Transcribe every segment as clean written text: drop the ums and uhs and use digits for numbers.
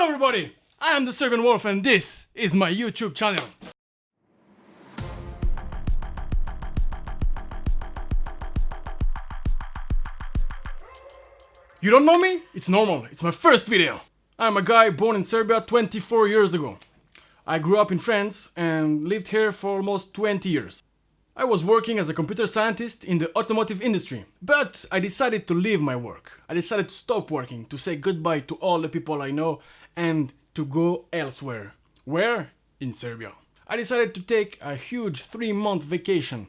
everybody, I am the Serbian Wolf and this is my YouTube channel. You don't know me? It's normal, it's my first video. I'm a guy born in Serbia 24 years ago. I grew up in France and lived here for almost 20 years. I was working as a computer scientist in the automotive industry, but I decided to leave my work. I decided to stop working, to say goodbye to all the people I know and to go elsewhere. Where? In Serbia. I decided to take a huge 3-month vacation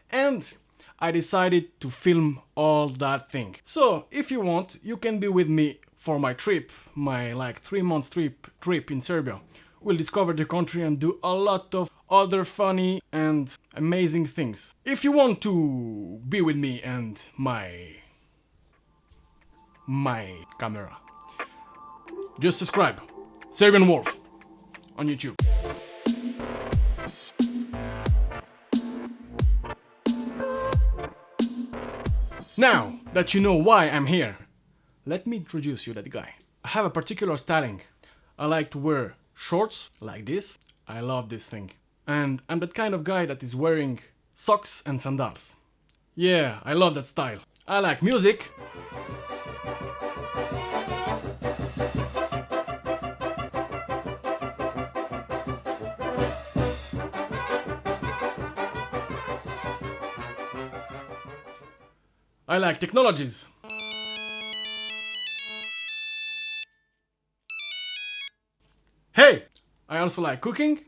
and I decided to film all that thing. So if you want, you can be with me for my trip, my 3-month trip in Serbia. We'll discover the country and do a lot of other funny and amazing things. If you want to be with me and my camera, just subscribe. Serbian Wolf on YouTube. Now that you know why I'm here, let me introduce you that guy. I have a particular styling. I like to wear shorts like this. I love this thing. And I'm that kind of guy that is wearing socks and sandals. Yeah, I love that style. I like music. I like technologies. Hey! I also like cooking.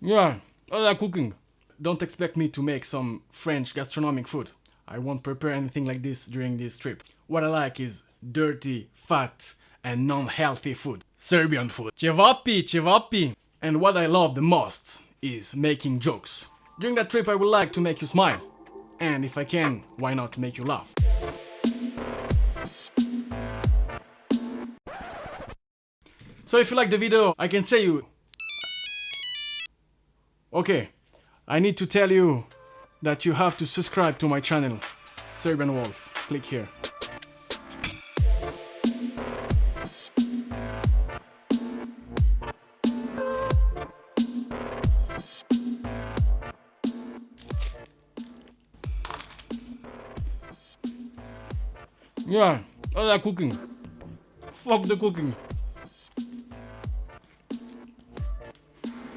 Yeah, I like cooking. Don't expect me to make some French gastronomic food. I won't prepare anything like this during this trip. What I like is dirty, fat, and non-healthy food. Serbian food. Cevapi, cevapi. And what I love the most is making jokes. During that trip I would like to make you smile. And if I can, why not make you laugh? So if you like the video, I can say you... Okay, I need to tell you that you have to subscribe to my channel, Serbian Wolf. Click here. Yeah, I like cooking. Fuck the cooking.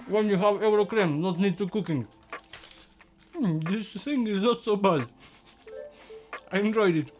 When you have Eurocreme, not need to cooking. This thing is not so bad. I enjoyed it.